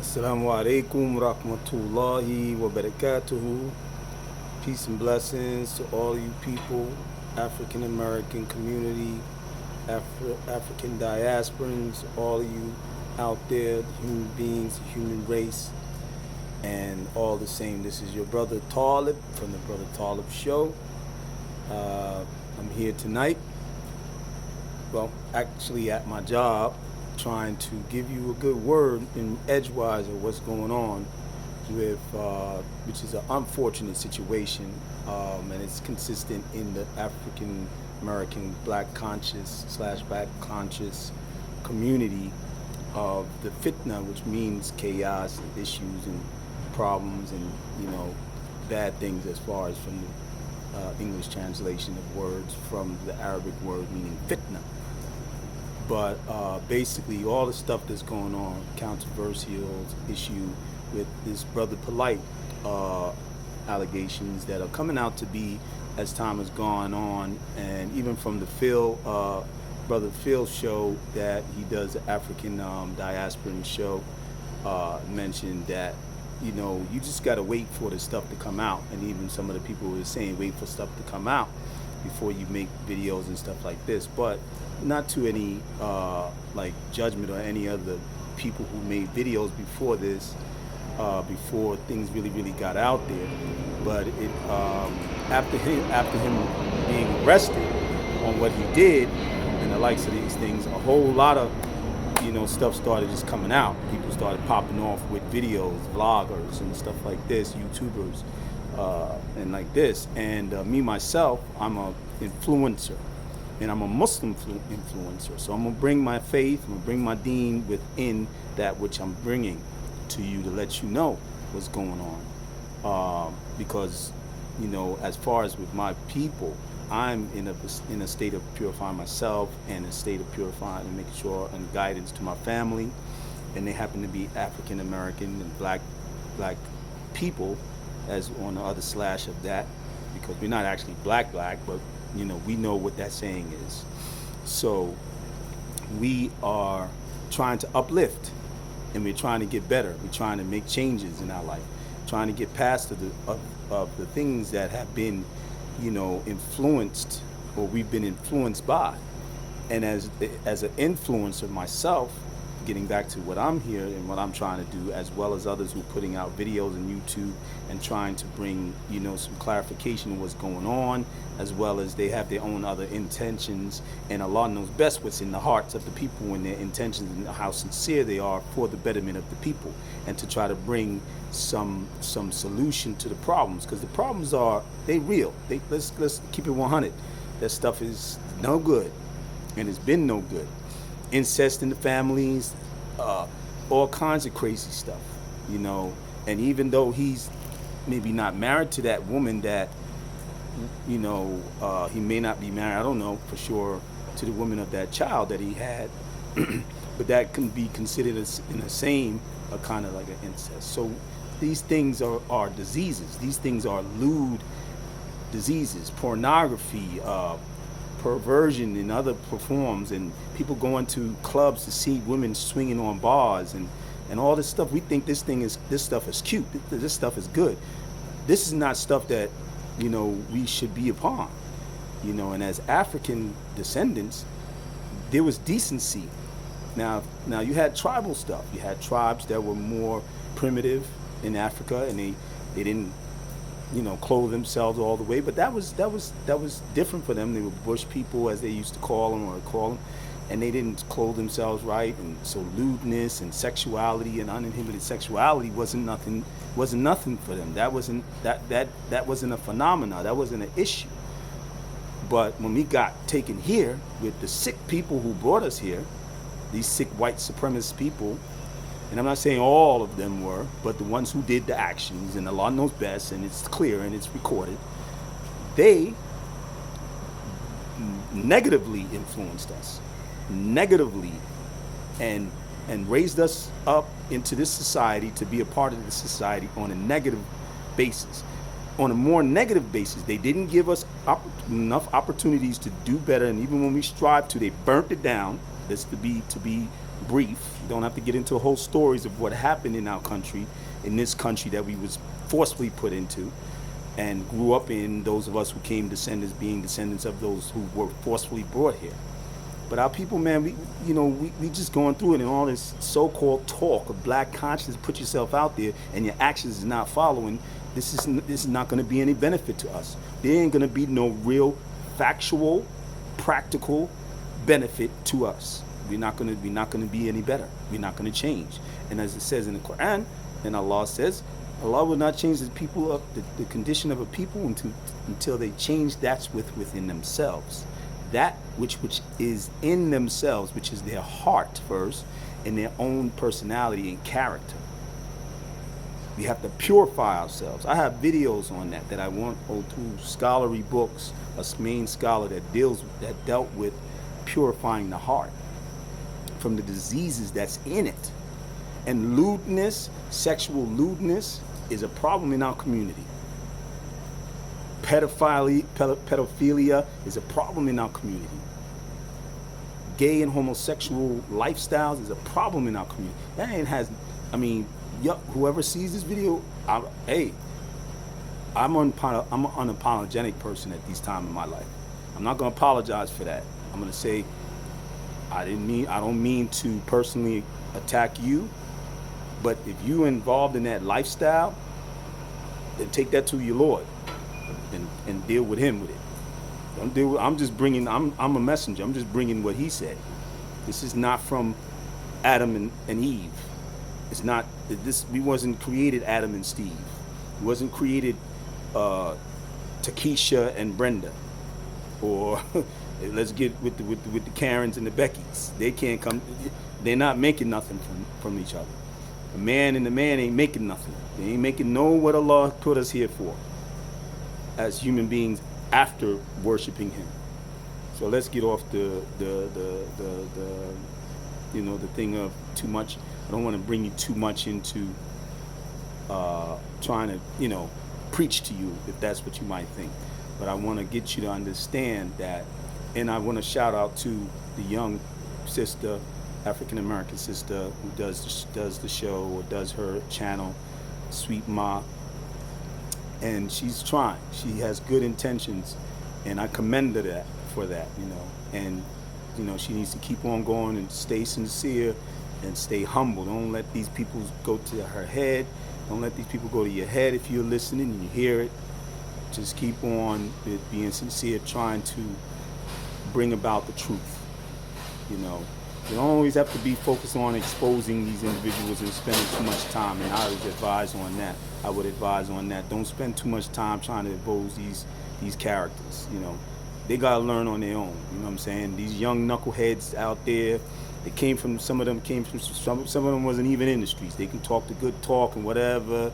Assalamu alaikum rahmatullahi wa barakatuhu. Peace and blessings to all you people, African American community, African diasporans, all of you out there, human beings, human race, and all the same. This is your brother Taalib from the Brother Taalib Show. I'm here tonight, well, actually at my job, trying to give you a good word in edgewise of what's going on with, which is an unfortunate situation, and it's consistent in the African American black conscious / black conscious community of the Fitnah, which means chaos and issues and problems and, you know, bad things as far as from the English translation of words from the Arabic word meaning fitna. But basically all the stuff that's going on, controversial issue with this Bro Polight allegations that are coming out to be as time has gone on, and even from the Brother Phil show that he does, the African diasporan show, mentioned that, you know, you just got to wait for the stuff to come out. And even some of the people were saying wait for stuff to come out before you make videos and stuff like this, but not to any like judgment or any other people who made videos before this, before things really got out there. But it after him being arrested on what he did and the likes of these things, a whole lot of, you know, stuff started just coming out. People started popping off with videos, vloggers and stuff like this, YouTubers, and like this. And me myself, I'm a influencer, and I'm a Muslim influencer. So I'm gonna bring my faith, I'm gonna bring my deen within that which I'm bringing to you to let you know what's going on. Because, you know, as far as with my people, I'm in a state of purifying myself and a state of purifying and making sure and guidance to my family, and they happen to be African American and black people, as on the other slash of that, because we're not actually black, but you know, we know what that saying is. So we are trying to uplift, and we're trying to get better. We're trying to make changes in our life, trying to get past of the things that have been, you know, influenced, or we've been influenced by. And as an influencer myself, getting back to what I'm here and what I'm trying to do, as well as others who are putting out videos on YouTube and trying to bring, you know, some clarification of what's going on, as well as they have their own other intentions, and Allah knows best what's in the hearts of the people and their intentions and how sincere they are for the betterment of the people, and to try to bring some solution to the problems, because the problems are, they real. Let's keep it 100. That stuff is no good, and it's been no good. Incest in the families, all kinds of crazy stuff, you know. And even though he's maybe not married to that woman that, you know, he may not be married, I don't know for sure, to the woman of that child that he had, but that can be considered in the same kind of like an incest. So these things are diseases. These things are lewd diseases, pornography, perversion and other forms, and people going to clubs to see women swinging on bars and all this stuff. We think this stuff is cute. This stuff is good. This is not stuff that, you know, we should be upon, you know. And as African descendants, there was decency. Now you had tribal stuff. You had tribes that were more primitive in Africa, and they didn't, you know, clothe themselves all the way, but that was different for them. They were bush people, as they used to call them, and they didn't clothe themselves right, and so lewdness and sexuality and uninhibited sexuality wasn't nothing for them. That wasn't a phenomenon. That wasn't an issue. But when we got taken here with the sick people who brought us here, these sick white supremacist people, and I'm not saying all of them were, but the ones who did the actions, and Allah knows best, and it's clear and it's recorded, they negatively influenced us, negatively, and raised us up into this society to be a part of this society on a negative basis. On a more negative basis, they didn't give us enough opportunities to do better, and even when we strived to, they burnt it down. This to be brief. You don't have to get into whole stories of what happened in our country, in this country that we was forcefully put into and grew up in, those of us who came being descendants of those who were forcefully brought here. But our people, man, we just going through it, and all this so-called talk of black consciousness, put yourself out there, and your actions is not following. This is not going to be any benefit to us. There ain't going to be no real, factual, practical benefit to us. We're not going to be any better. We're not going to change. And as it says in the Quran, and Allah says, Allah will not change the condition of a people until they change that's within themselves. That which is in themselves, which is their heart first, and their own personality and character. We have to purify ourselves. I have videos on that I want through scholarly books, a main scholar that dealt with purifying the heart from the diseases that's in it. And lewdness, sexual lewdness, is a problem in our community. Pedophilia is a problem in our community. Gay and homosexual lifestyles is a problem in our community. That ain't whoever sees this video, I'm an unapologetic person at this time in my life. I'm not gonna apologize for that. I'm gonna say I don't mean to personally attack you, but if you're involved in that lifestyle, then take that to your Lord and deal with him with it. I'm a messenger. I'm just bringing what he said. This is not from Adam and Eve. It's not this. We wasn't created Adam and Steve. We wasn't created Takesha and Brenda, or let's get with the Karens and the Beckys. They can't come. They're not making nothing from each other. The man and the man ain't making nothing. They ain't making what Allah put us here for, as human beings after worshiping him. So let's get off the thing of too much. I don't want to bring you too much into trying to preach to you, if that's what you might think. But I want to get you to understand that, and I want to shout out to the young sister, African American sister, who does the show or does her channel, Sweet Ma. And she's trying. She has good intentions, and I commend her for that. And she needs to keep on going and stay sincere and stay humble. Don't let these people go to her head. Don't let these people go to your head if you're listening and you hear it. Just keep on being sincere, trying to bring about the truth. You don't always have to be focused on exposing these individuals and spending too much time, and I would advise on that. Don't spend too much time trying to expose these characters. They gotta learn on their own. You know what I'm saying? These young knuckleheads out there, some of them wasn't even in the streets. They can talk the good talk and whatever,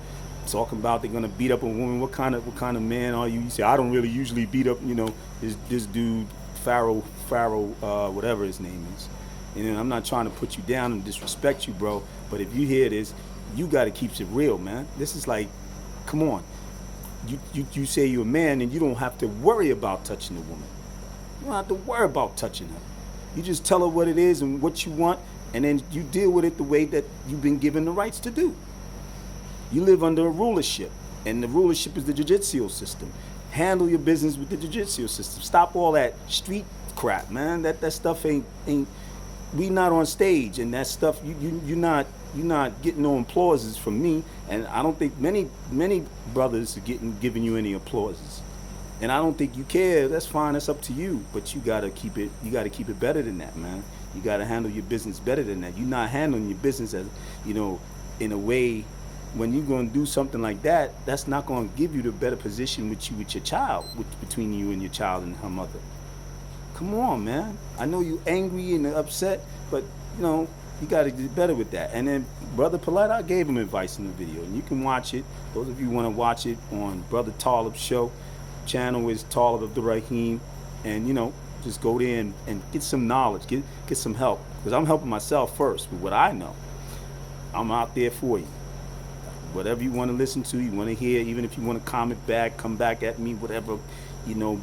talking about they're gonna beat up a woman. What kind of man are you? You say, I don't really usually beat up, this dude, Pharaoh, whatever his name is. And I'm not trying to put you down and disrespect you, bro, but if you hear this, you got to keep it real, man. This is like, come on. You say you're a man and you don't have to worry about touching a woman. You don't have to worry about touching her. You just tell her what it is and what you want, and then you deal with it the way that you've been given the rights to do. You live under a rulership, and the rulership is the judicial system. Handle your business with the judicial system. Stop all that street crap, man. That stuff ain't. We not on stage, and that stuff you're not getting no applauses from me, and I don't think many brothers are giving you any applauses, and I don't think you care. That's fine. That's up to you, but you gotta keep it better than that, man. You gotta handle your business better than that. You're not handling your business as in a way. When you're gonna do something like that, that's not gonna give you the better position with your child, between you and your child and her mother. Come on, man. I know you angry and upset, but you got to get better with that. And then Brother Polight, I gave him advice in the video, and you can watch it. Those of you who want to watch it on Brother Taalib's show, channel is Taalib Bringing, and just go there and get some knowledge, get some help, because I'm helping myself first with what I know. I'm out there for you. Whatever you want to listen to, you want to hear, even if you want to comment back, come back at me, whatever.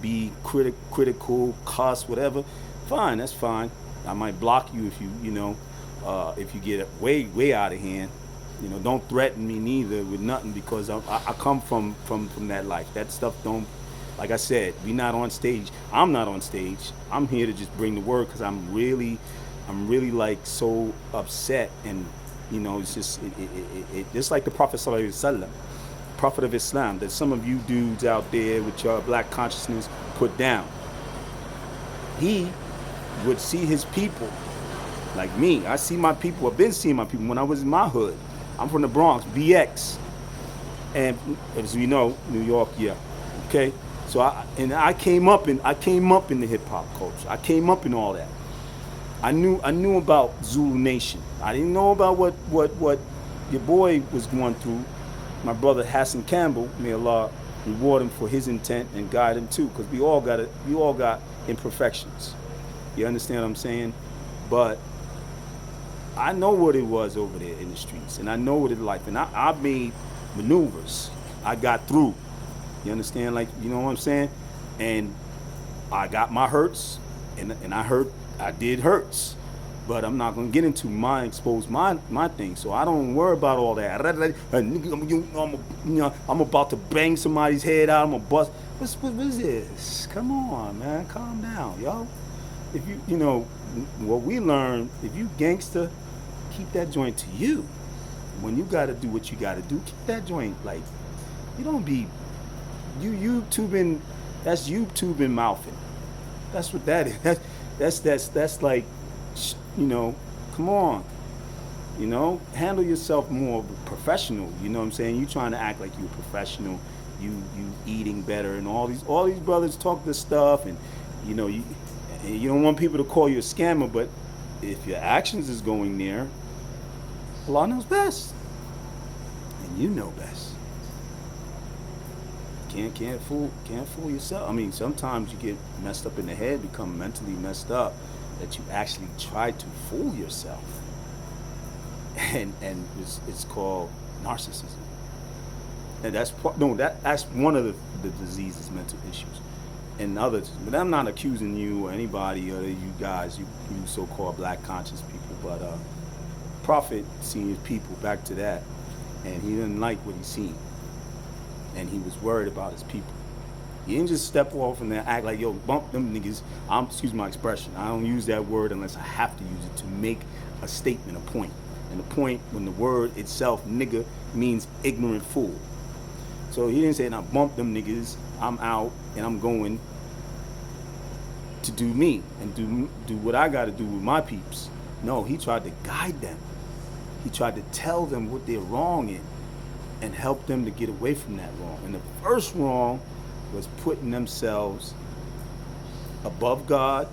Be critical, cuss, whatever. Fine, that's fine. I might block you if you if you get way out of hand. You know, don't threaten me neither with nothing, because I come from that life. That stuff don't, like I said, we not on stage. I'm not on stage. I'm here to just bring the word, because I'm really like so upset. And you know, it's just just like the Prophet Sallallahu Alaihi Wasallam, Prophet of Islam, that some of you dudes out there with your black consciousness put down. He would see his people like me. I see my people. I've been seeing my people when I was in my hood. I'm from the Bronx, BX, and as we know, New York, yeah. Okay, so I came up in the hip hop culture. I came up in all that. I knew about Zulu Nation. I didn't know about what your boy was going through. My brother Hassan Campbell, may Allah reward him for his intent and guide him too, because we all got imperfections. You understand what I'm saying? But I know what it was over there in the streets, and I know what it's like, and I made maneuvers. I got through. You understand? Like, you know what I'm saying? And I got my hurts, and I did hurts. But I'm not gonna get into expose my thing. So I don't worry about all that. I'm about to bang somebody's head out. I'm gonna bust. What is this? Come on, man, calm down, yo. If you know what we learned, if you gangster, keep that joint to you. When you gotta do what you gotta do, keep that joint. Like, you don't be YouTubing. That's YouTubing mouthing. That's what that is. That's like, you know, come on. You know, handle yourself more professional. You know what I'm saying? You trying to act like you're a professional. You eating better, and all these brothers talk this stuff, and you know you don't want people to call you a scammer, but if your actions is going there, Allah knows best, and you know best. Can't fool yourself. I mean, sometimes you get messed up in the head, become mentally messed up, that you actually try to fool yourself, and it's called narcissism. And that's one of the diseases, mental issues, and others. But I'm not accusing you or anybody or you guys, you so-called black conscious people. But Prophet seen his people, back to that, and he didn't like what he seen, and he was worried about his people. He didn't just step off and then act like, yo, bump them niggas. Excuse my expression. I don't use that word unless I have to use it to make a statement, a point. And the point, when the word itself, nigga, means ignorant fool. So he didn't say, now bump them niggas, I'm out and I'm going to do me and do what I gotta do with my peeps. No, he tried to guide them. He tried to tell them what they're wrong in and help them to get away from that wrong. And the first wrong was putting themselves above God,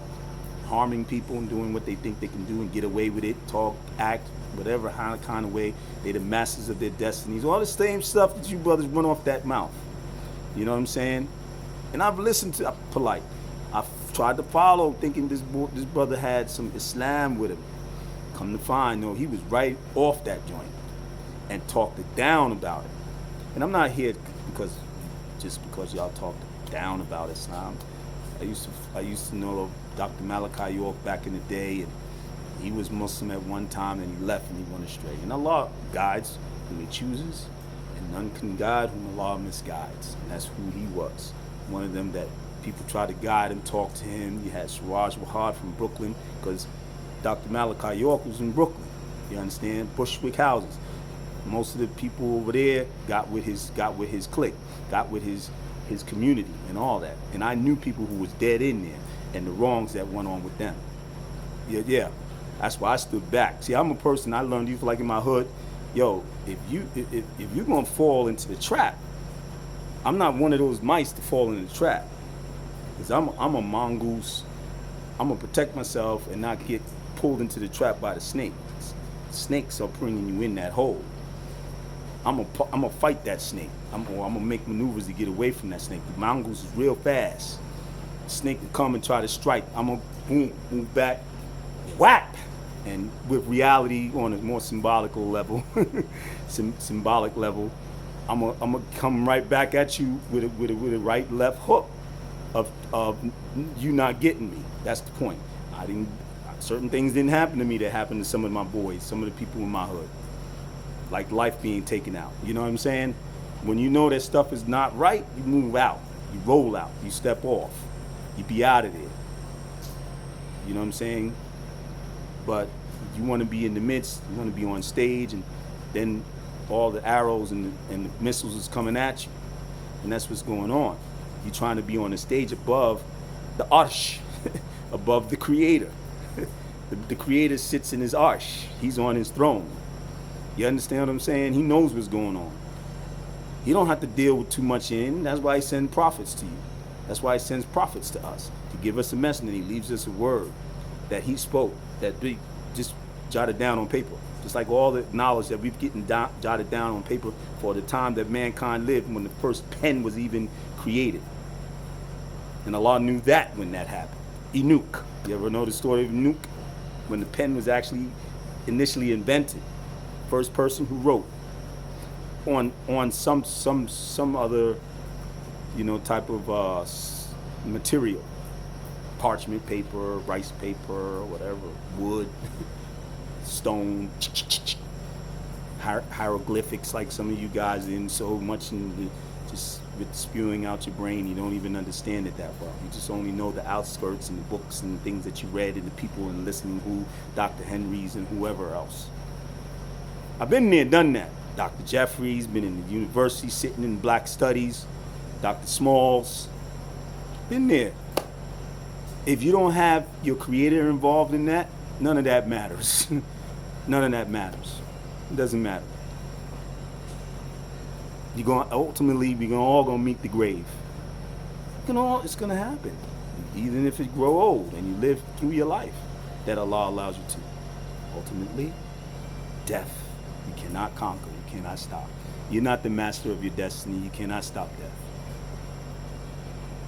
harming people and doing what they think they can do and get away with it, talk, act, whatever kind of way. They're the masters of their destinies. All the same stuff that you brothers run off that mouth. You know what I'm saying? And I've listened to Polight. I've tried to follow, thinking this brother had some Islam with him. Come to find, no, he was right off that joint and talked it down about it. And I'm not here just because y'all talked down about Islam. I used to know Dr. Malachi York back in the day, and he was Muslim at one time, and he left and he went astray. And Allah guides whom He chooses, and none can guide whom Allah misguides. And that's who he was. One of them that people tried to guide him, talk to him. You had Siraj Wahad from Brooklyn, because Dr. Malachi York was in Brooklyn. You understand? Bushwick houses. Most of the people over there got with his clique, got with his community and all that. And I knew people who was dead in there and the wrongs that went on with them. Yeah. That's why I stood back. See, I'm a person, I learned, you like in my hood, yo, if you're gonna fall into the trap, I'm not one of those mice to fall in the trap. Because I'm a mongoose. I'm gonna protect myself and not get pulled into the trap by the snakes. Snakes are bringing you in that hole. I'm gonna fight that snake. I'm gonna make maneuvers to get away from that snake. The mongoose is real fast. The snake will come and try to strike. I'm gonna move back, whack. And with reality on a more symbolical level, symbolic level, I'm gonna come right back at you with a right left hook of you not getting me. That's the point. certain things didn't happen to me that happened to some of my boys, some of the people in my hood. Like life being taken out. You know what I'm saying? When you know that stuff is not right, you move out. You roll out. You step off. You be out of there. You know what I'm saying? But you want to be in the midst. You want to be on stage, and then all the arrows and the missiles is coming at you. And that's what's going on. You're trying to be on the stage above the arsh, above the creator. The creator sits in his arsh. He's on his throne. You understand what I'm saying? He knows what's going on. You don't have to deal with too much in. That's why he sends prophets to you. That's why he sends prophets to us, to give us a message, and he leaves us a word that he spoke, that we just jotted down on paper. Just like all the knowledge that we've getting jotted down on paper for the time that mankind lived, when the first pen was even created. And Allah knew that when that happened. Enoch. You ever know the story of Enoch? When the pen was actually initially invented. First person who wrote on some other, type of material. Parchment paper, rice paper, whatever, wood, stone, hieroglyphics, like some of you guys in so much in just with spewing out your brain, you don't even understand it that well. You just only know the outskirts and the books and the things that you read and the people and listening who, Dr. Henry's and whoever else. I've been there, done that. Dr. Jeffries, been in the university, sitting in black studies. Dr. Smalls, been there. If you don't have your creator involved in that, none of that matters. None of that matters. It doesn't matter. Ultimately, we're all gonna meet the grave. It's gonna happen. Even if you grow old and you live through your life that Allah allows you to. Ultimately, death. You cannot conquer, you cannot stop. You're not the master of your destiny, you cannot stop death.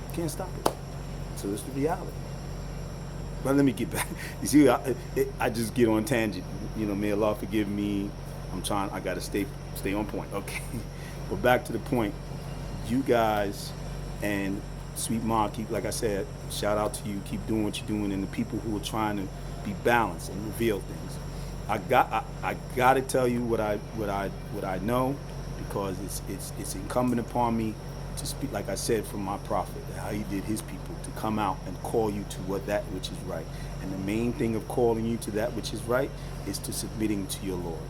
You can't stop it. So it's the reality. But let me get back. You see, I just get on tangent. May Allah forgive me. I gotta stay on point. Okay. But back to the point. You guys and Sweet Mom, like I said, shout out to you. Keep doing what you're doing, and the people who are trying to be balanced and reveal things. I gotta tell you what I know, because it's incumbent upon me to speak, like I said, from my prophet, how he did his people to come out and call you to that which is right. And the main thing of calling you to that which is right is to submitting to your Lord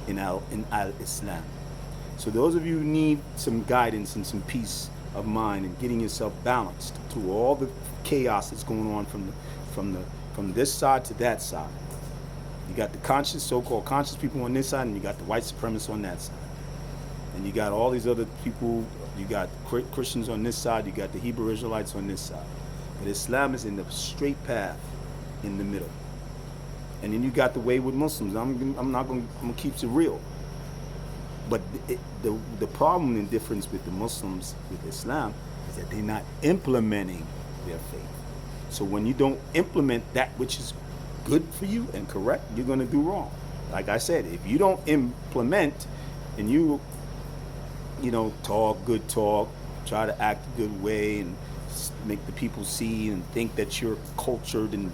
in al-Islam. So those of you who need some guidance and some peace of mind and getting yourself balanced through all the chaos that's going on from this side to that side. You got the so-called conscious people on this side, and you got the white supremacists on that side. And you got all these other people, you got Christians on this side, you got the Hebrew Israelites on this side. But Islam is in the straight path in the middle. And then you got the wayward Muslims. I'm gonna keep it real. But the problem and difference with the Muslims with Islam is that they're not implementing their faith. So when you don't implement that which is good for you and correct, you're gonna do wrong. Like I said, if you don't implement and you talk good talk, try to act a good way and make the people see and think that you're cultured and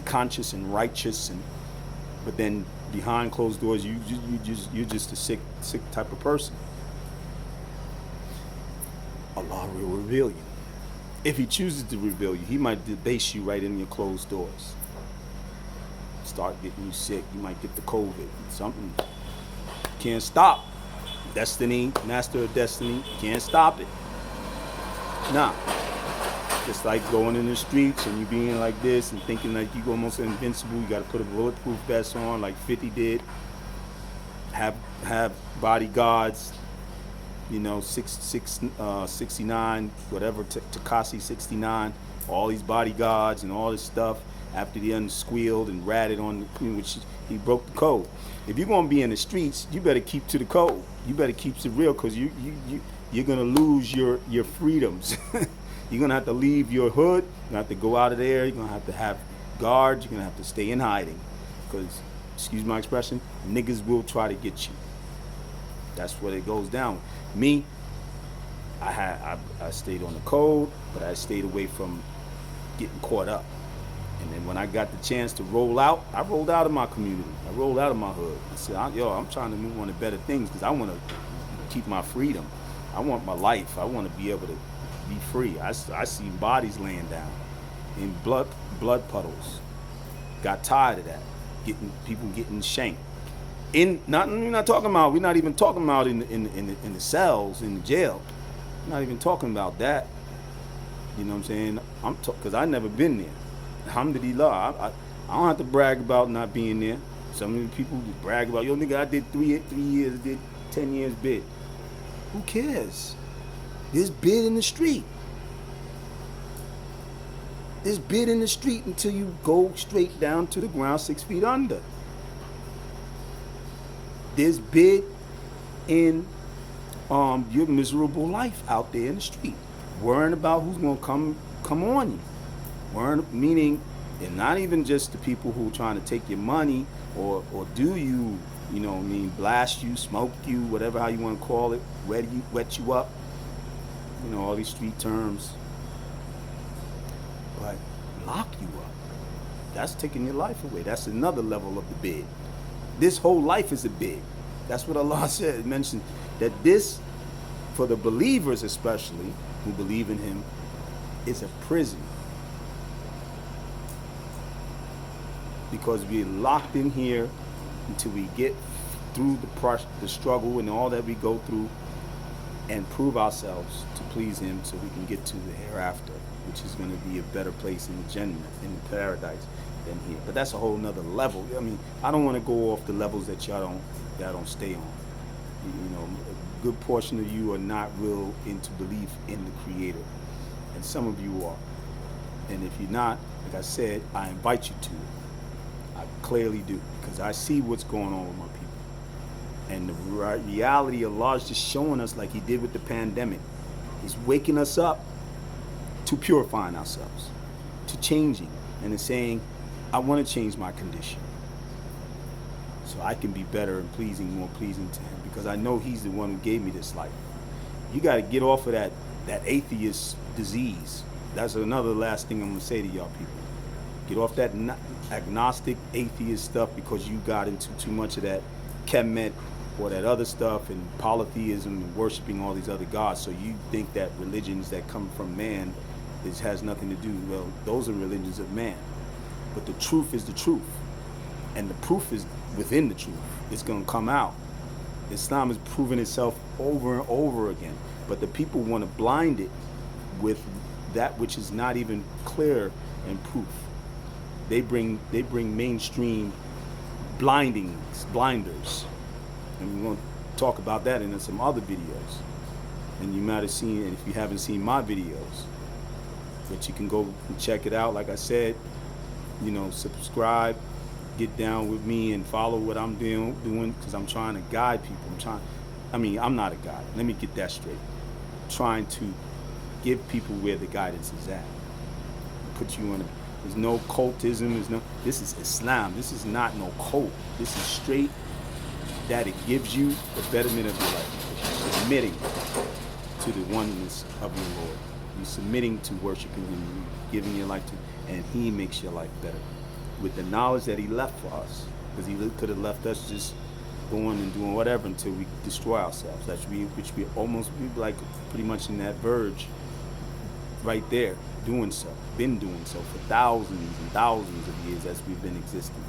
conscious and righteous, but then behind closed doors you're just a sick type of person. Allah will reveal you. If he chooses to reveal you, he might debase you right in your closed doors. Start getting you sick. You might get the COVID. Something. Can't stop. Destiny, master of destiny, can't stop it. Nah. Just like going in the streets and you being like this and thinking like you almost invincible. You got to put a bulletproof vest on like 50 did. Have bodyguards. 69, whatever, Takashi 69. All these bodyguards and all this stuff. After they unsquealed and ratted on, which he broke the code. If you're gonna be in the streets, you better keep to the code. You better keep it real, because you're gonna lose your freedoms. You're gonna have to leave your hood. You're gonna have to go out of there. You're gonna have guards. You're gonna have to stay in hiding, because, excuse my expression, niggas will try to get you. That's what it goes down. Me, I stayed on the code, but I stayed away from getting caught up. And then when I got the chance to roll out, I rolled out of my community. I rolled out of my hood. I said, I'm trying to move on to better things because I want to keep my freedom. I want my life. I want to be able to be free. I seen bodies laying down in blood puddles. Got tired of that. People getting shanked. We're not talking about. We're not even talking about in the cells in the jail. We're not even talking about that. You know what I'm saying? Because I never been there. Alhamdulillah, I don't have to brag about not being there. Some of the people brag about, yo nigga, I did 3 years, did 10 years bid. Who cares? There's bid in the street. There's bid in the street until you go straight down to the ground 6 feet under. There's bid in your miserable life out there in the street, worrying about who's gonna come on you. Meaning, and not even just the people who are trying to take your money or do you, you know what I mean, blast you, smoke you, whatever how you want to call it, wet you up, you know, all these street terms. But lock you up. That's taking your life away. That's another level of the bid. This whole life is a bid. That's what Allah said. It mentioned that this, for the believers especially, who believe in Him, is a prison. Because we're locked in here until we get through the struggle and all that we go through and prove ourselves to please Him so we can get to the hereafter, which is going to be a better place in the Jannah, in the paradise than here. But that's a whole nother level. I mean, I don't want to go off the levels that y'all don't stay on. You know, a good portion of you are not real into belief in the Creator. And some of you are. And if you're not, like I said, I invite you to it. I clearly do, because I see what's going on with my people. And the reality of Allah is just showing us, like He did with the pandemic. He's waking us up to purifying ourselves, to changing, and it's saying, I want to change my condition so I can be better and more pleasing to Him, because I know He's the one who gave me this life. You got to get off of that atheist disease. That's another last thing I'm going to say to y'all people. Get off that agnostic, atheist stuff, because you got into too much of that Kemet or that other stuff and polytheism and worshiping all these other gods. So you think that religions that come from man has nothing to do. Well, those are religions of man. But the truth is the truth. And the proof is within the truth. It's going to come out. Islam has proven itself over and over again. But the people want to blind it with that which is not even clear and proof. They bring mainstream blinders. And we're going to talk about that in some other videos. And you might have seen, and if you haven't seen my videos, but you can go and check it out. Like I said, you know, subscribe, get down with me and follow what I'm doing, because I'm trying to guide people. I'm not a guide. Let me get that straight. I'm trying to give people where the guidance is at. Put you on there's no cultism, this is Islam. This is not no cult. This is straight that it gives you the betterment of your life. Submitting to the oneness of your Lord. You're submitting to worshiping Him, giving your life to Him, and He makes your life better. With the knowledge that He left for us. Because He could have left us just going and doing whatever until we destroy ourselves. Which we like pretty much in that verge right there, doing so. Been doing so for thousands and thousands of years as we've been existing.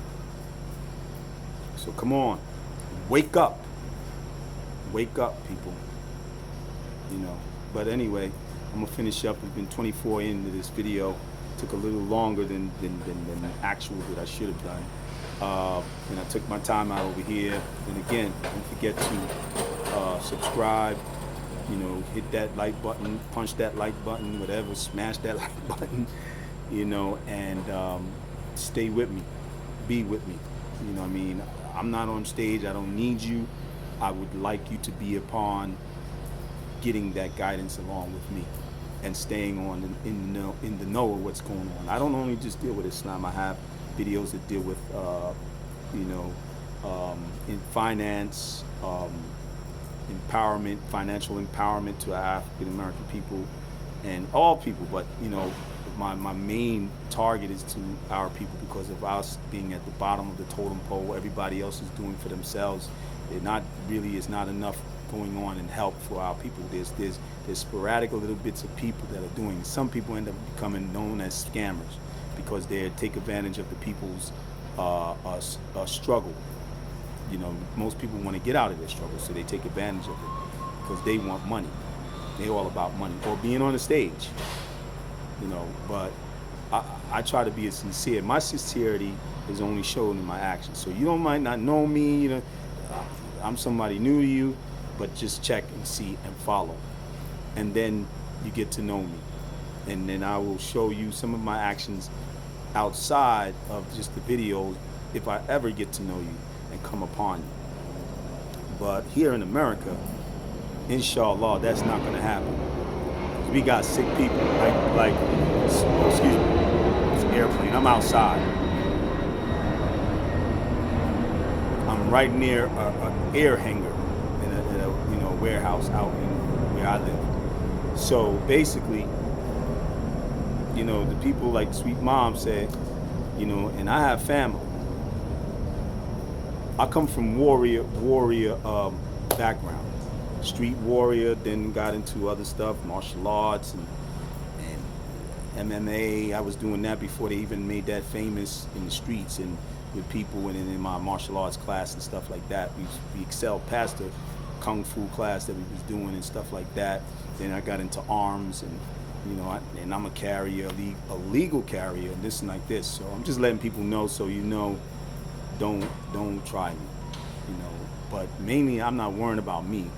So come on, wake up, people. You know. But anyway, I'm gonna finish up. We've been 24 into this video. Took a little longer than the actual that I should have done. And I took my time out over here. And again, don't forget to subscribe. You know, hit that like button, punch that like button, whatever, smash that like button, you know, and stay with me, be with me. You know what I mean? I'm not on stage, I don't need you. I would like you to be upon getting that guidance along with me and staying on in the know of what's going on. I don't only just deal with Islam, I have videos that deal with, in finance, financial empowerment to African American people and all people, but you know, my main target is to our people, because of us being at the bottom of the totem pole. Everybody else is doing for themselves. It's not enough going on and help for our people. There's sporadic little bits of people that are doing. Some people end up becoming known as scammers because they take advantage of the people's struggle. You know, most people want to get out of their struggle, so they take advantage of it because they want money. They're all about money or being on the stage. You know, but I try to be as sincere. My sincerity is only shown in my actions. So you might not know me, you know, I'm somebody new to you, but just check and see and follow. And then you get to know me. And then I will show you some of my actions outside of just the videos if I ever get to know you and come upon you. But here in America, inshallah, that's not going to happen. We got sick people, excuse me, it's an airplane. I'm outside. I'm right near an air hangar in a warehouse out in where I live. So basically, you know, the people like Sweet Mom said, you know, and I have family. I come from warrior background. Street warrior, then got into other stuff, martial arts and MMA. I was doing that before they even made that famous in the streets and with people and in my martial arts class and stuff like that. We excelled past the kung fu class that we was doing and stuff like that. Then I got into arms and, you know, and I'm a carrier, a legal carrier, and this and like this. So I'm just letting people know, so you know, don't try me, you know. But mainly I'm not worrying about me.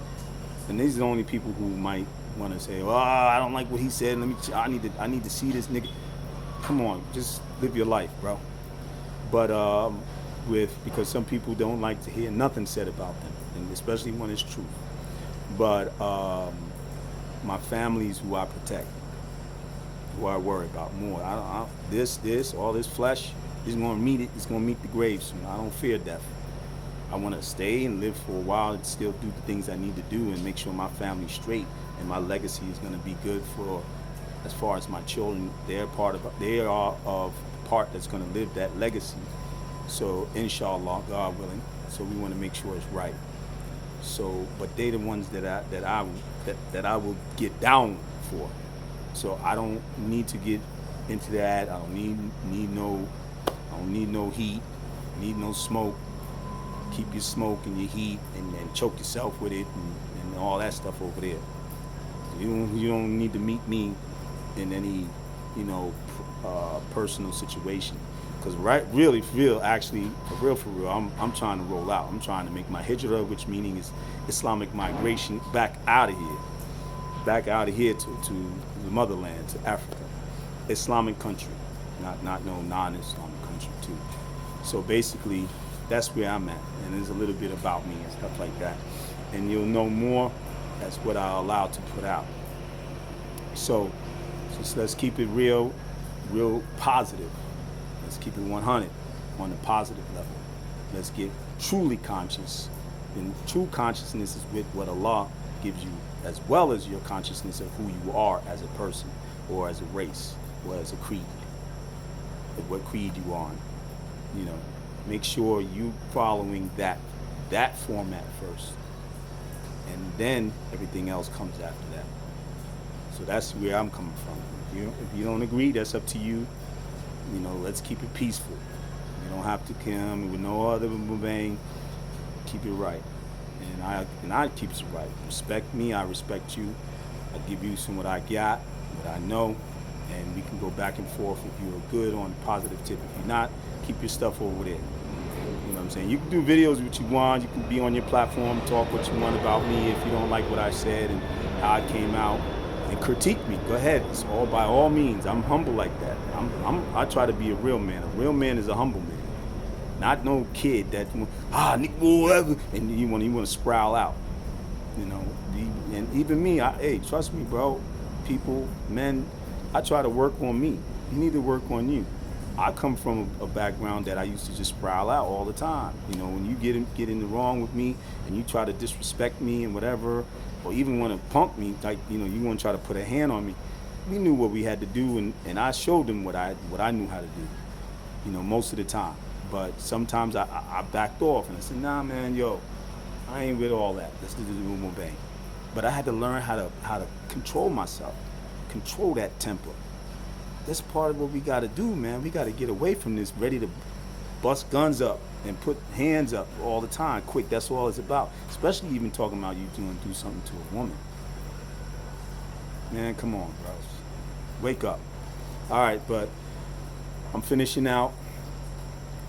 And these are the only people who might want to say, "Oh, I don't like what he said. I need to see this nigga." Come on, just live your life, bro. But because some people don't like to hear nothing said about them, and especially when it's truth. But my family is who I protect, who I worry about more. All this flesh is gonna meet it. It's gonna meet the grave soon. I don't fear death. I want to stay and live for a while and still do the things I need to do and make sure my family's straight and my legacy is going to be good for, as far as my children. They are of part that's going to live that legacy. So inshallah, God willing. So we want to make sure it's right. So, but they the ones that I will get down for. So I don't need to get into that. I don't need no heat. Need no smoke. Keep your smoke and your heat and choke yourself with it and all that stuff over there. You don't need to meet me in any, you know, personal situation. Because really, for real, I'm trying to roll out. I'm trying to make my hijrah, which meaning is Islamic migration, back out of here to the motherland, to Africa. Islamic country, not no non-Islamic country too. So basically, that's where I'm at, and there's a little bit about me and stuff like that. And you'll know more. That's what I allow to put out. So just let's keep it real positive. Let's keep it 100 on the positive level. Let's get truly conscious. And true consciousness is with what Allah gives you, as well as your consciousness of who you are as a person, or as a race, or as a creed, what creed you are on, you know. Make sure you following that format first, and then everything else comes after that. So that's where I'm coming from. If you don't agree, that's up to you. You know, let's keep it peaceful. You don't have to come with no other bang. Keep it right, and I keep it right. Respect me, I respect you. I give you some what I got, what I know, and we can go back and forth if you're good on the positive tip. If you're not, keep your stuff over there. You know what I'm saying? You can do videos what you want. You can be on your platform, talk what you want about me. If you don't like what I said and how I came out, and critique me, go ahead. It's all, by all means. I'm humble like that. I try to be a real man. A real man is a humble man, not no kid that whatever, and you want to sproul out. You know, and even me. Hey, trust me, bro. People, men, I try to work on me. You need to work on you. I come from a background that I used to just sproul out all the time. You know, when you get in the wrong with me and you try to disrespect me and whatever, or even want to punk me, like, you know, you want to try to put a hand on me, we knew what we had to do, and I showed them what I knew how to do, most of the time. But sometimes I backed off and I said, nah, man, yo, I ain't with all that. Let's do the boom boom bang. But I had to learn how to control myself, control that temper. That's part of what we got to do, man. We got to get away from this, ready to bust guns up and put hands up all the time, quick. That's all it's about. Especially even talking about you do something to a woman. Man, come on, bros. Wake up. All right, but I'm finishing out,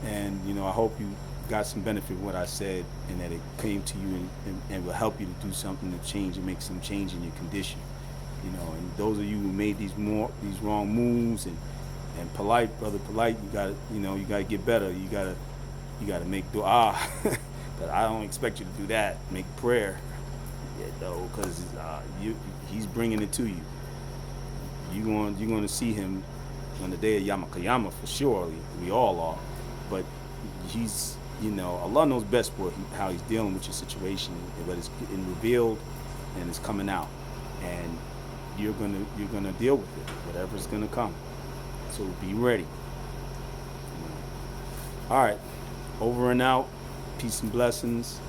and I hope you got some benefit from what I said, and that it came to you and will help you to do something to change and make some change in your condition. And those of you who made these wrong moves and Polight, brother Polight, you gotta get better. You gotta make dua. But I don't expect you to do that. Make prayer, because he's bringing it to you. You're going to see him on the day of Yom Kiyama for sure. We all are, but he's Allah knows best how he's dealing with your situation, but it's getting revealed and it's coming out, and you're gonna deal with it, whatever's gonna come. So be ready. All right, over and out. Peace and blessings.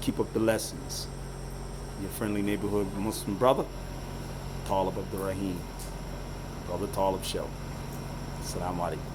Keep up the lessons. Your friendly neighborhood Muslim brother, Taalib Bringing, Brother Taalib Show. Assalamu alaikum.